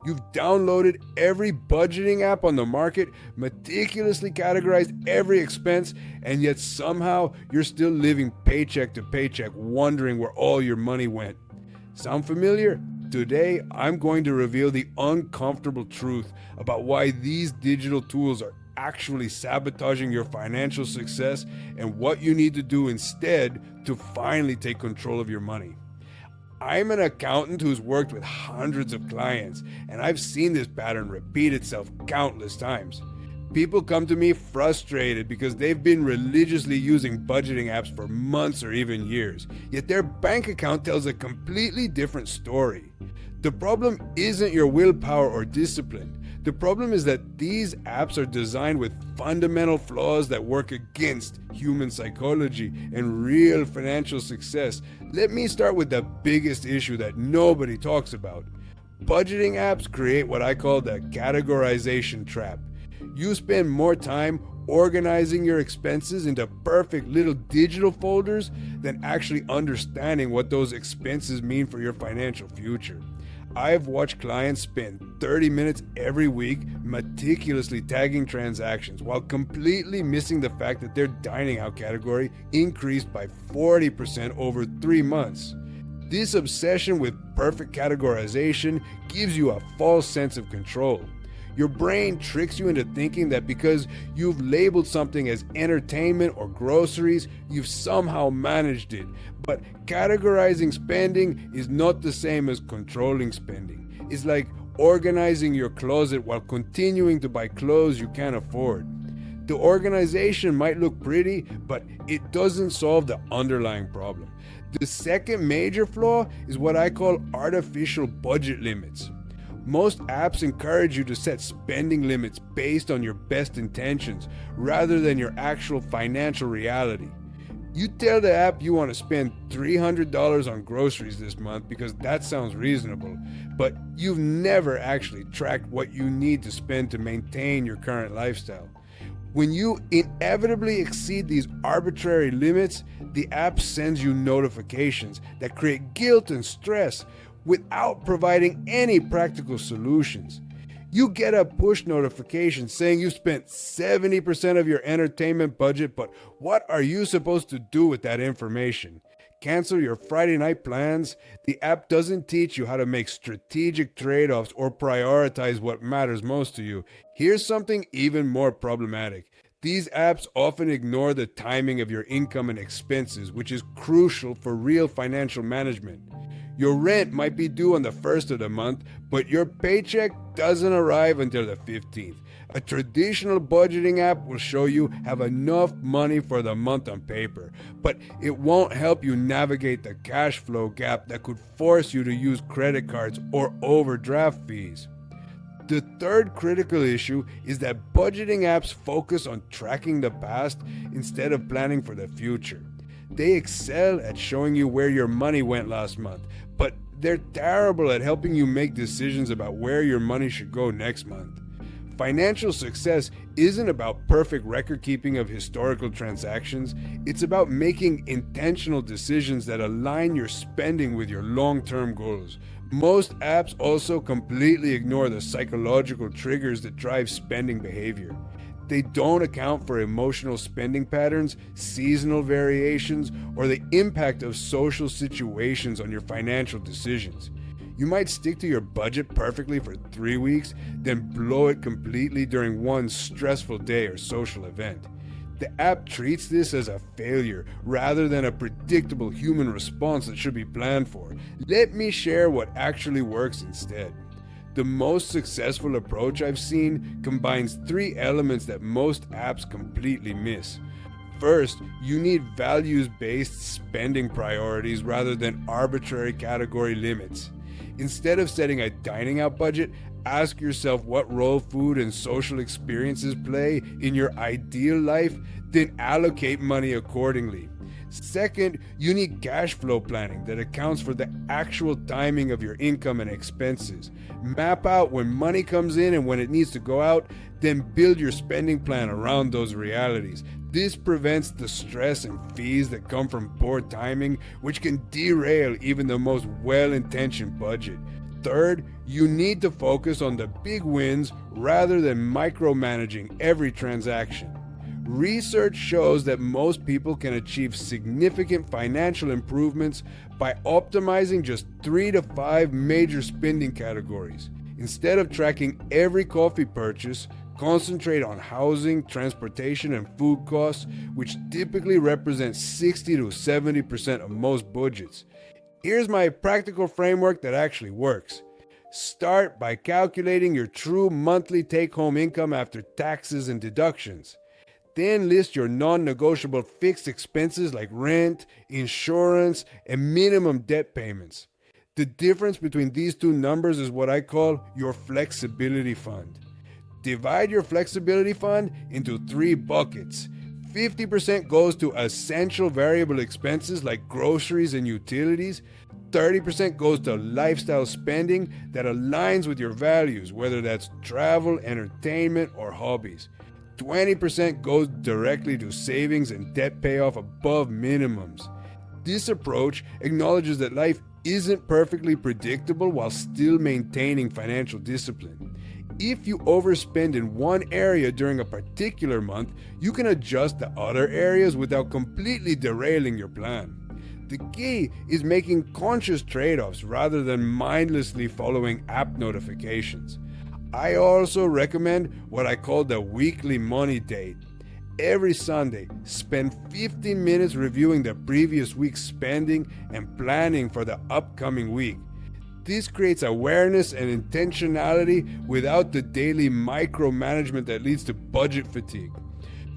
You've downloaded every budgeting app on the market, meticulously categorized every expense, and yet somehow you're still living paycheck to paycheck, wondering where all your money went. Sound familiar? Today, I'm going to reveal the uncomfortable truth about why these digital tools are actually sabotaging your financial success and what you need to do instead to finally take control of your money. I'm an accountant who's worked with hundreds of clients, and I've seen this pattern repeat itself countless times. People come to me frustrated because they've been religiously using budgeting apps for months or even years, yet their bank account tells a completely different story. The problem isn't your willpower or discipline. The problem is that these apps are designed with fundamental flaws that work against human psychology and real financial success. Let me start with the biggest issue that nobody talks about. Budgeting apps create what I call the categorization trap. You spend more time organizing your expenses into perfect little digital folders than actually understanding what those expenses mean for your financial future. I've watched clients spend 30 minutes every week meticulously tagging transactions while completely missing the fact that their dining out category increased by 40% over 3 months. This obsession with perfect categorization gives you a false sense of control. Your brain tricks you into thinking that because you've labeled something as entertainment or groceries, you've somehow managed it. But categorizing spending is not the same as controlling spending. It's like organizing your closet while continuing to buy clothes you can't afford. The organization might look pretty, but it doesn't solve the underlying problem. The second major flaw is what I call artificial budget limits. Most apps encourage you to set spending limits based on your best intentions rather than your actual financial reality. You tell the app you want to spend $300 on groceries this month because that sounds reasonable, but you've never actually tracked what you need to spend to maintain your current lifestyle. When you inevitably exceed these arbitrary limits, the app sends you notifications that create guilt and stress without providing any practical solutions. You get a push notification saying you spent 70% of your entertainment budget, but what are you supposed to do with that information? Cancel your Friday night plans? The app doesn't teach you how to make strategic trade-offs or prioritize what matters most to you. Here's something even more problematic. These apps often ignore the timing of your income and expenses, which is crucial for real financial management. Your rent might be due on the 1st of the month, but your paycheck doesn't arrive until the 15th. A traditional budgeting app will show you have enough money for the month on paper, but it won't help you navigate the cash flow gap that could force you to use credit cards or overdraft fees. The third critical issue is that budgeting apps focus on tracking the past instead of planning for the future. They excel at showing you where your money went last month, but they're terrible at helping you make decisions about where your money should go next month. Financial success isn't about perfect record keeping of historical transactions. It's about making intentional decisions that align your spending with your long-term goals. Most apps also completely ignore the psychological triggers that drive spending behavior. They don't account for emotional spending patterns, seasonal variations, or the impact of social situations on your financial decisions. You might stick to your budget perfectly for 3 weeks, then blow it completely during one stressful day or social event. The app treats this as a failure rather than a predictable human response that should be planned for. Let me share what actually works instead. The most successful approach I've seen combines 3 elements that most apps completely miss. First, you need values-based spending priorities rather than arbitrary category limits. Instead of setting a dining out budget, ask yourself what role food and social experiences play in your ideal life, then allocate money accordingly. Second, you need cash flow planning that accounts for the actual timing of your income and expenses. Map out when money comes in and when it needs to go out, then build your spending plan around those realities. This prevents the stress and fees that come from poor timing, which can derail even the most well-intentioned budget. Third, you need to focus on the big wins rather than micromanaging every transaction. Research shows that most people can achieve significant financial improvements by optimizing just 3 to 5 major spending categories. Instead of tracking every coffee purchase, concentrate on housing, transportation, and food costs, which typically represent 60 to 70% of most budgets. Here's my practical framework that actually works. Start by calculating your true monthly take-home income after taxes and deductions. Then list your non-negotiable fixed expenses like rent, insurance, and minimum debt payments. The difference between these two numbers is what I call your flexibility fund. Divide your flexibility fund into 3 buckets. 50% goes to essential variable expenses like groceries and utilities. 30% goes to lifestyle spending that aligns with your values, whether that's travel, entertainment, or hobbies. 20% goes directly to savings and debt payoff above minimums. This approach acknowledges that life isn't perfectly predictable while still maintaining financial discipline. If you overspend in one area during a particular month, you can adjust the other areas without completely derailing your plan. The key is making conscious trade-offs rather than mindlessly following app notifications. I also recommend what I call the weekly money date. Every Sunday, spend 15 minutes reviewing the previous week's spending and planning for the upcoming week. This creates awareness and intentionality without the daily micromanagement that leads to budget fatigue.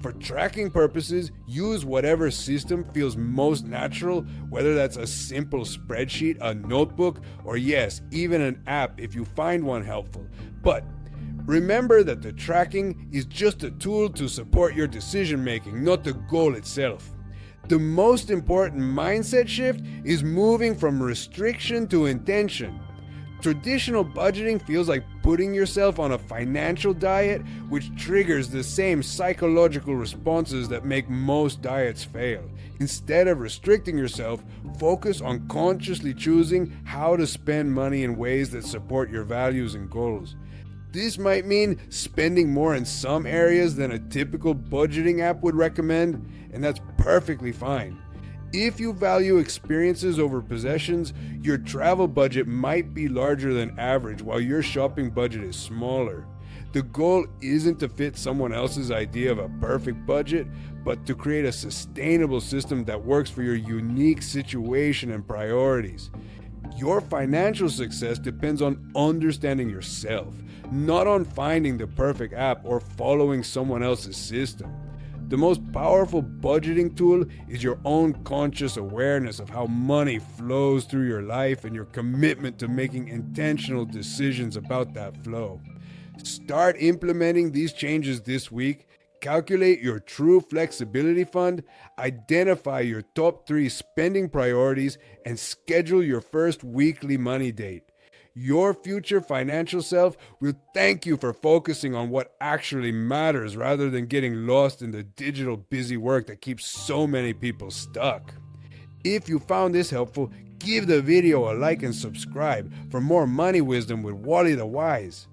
For tracking purposes, use whatever system feels most natural, whether that's a simple spreadsheet, a notebook, or yes, even an app if you find one helpful. But remember that the tracking is just a tool to support your decision making, not the goal itself. The most important mindset shift is moving from restriction to intention. Traditional budgeting feels like putting yourself on a financial diet, which triggers the same psychological responses that make most diets fail. Instead of restricting yourself, focus on consciously choosing how to spend money in ways that support your values and goals. This might mean spending more in some areas than a typical budgeting app would recommend, and that's perfectly fine. If you value experiences over possessions, your travel budget might be larger than average while your shopping budget is smaller. The goal isn't to fit someone else's idea of a perfect budget, but to create a sustainable system that works for your unique situation and priorities. Your financial success depends on understanding yourself, not on finding the perfect app or following someone else's system. The most powerful budgeting tool is your own conscious awareness of how money flows through your life and your commitment to making intentional decisions about that flow. Start implementing these changes this week. Calculate your true flexibility fund, identify your top 3 spending priorities, and schedule your first weekly money date. Your future financial self will thank you for focusing on what actually matters rather than getting lost in the digital busy work that keeps so many people stuck. If you found this helpful, give the video a like and subscribe for more money wisdom with Wally the Wise.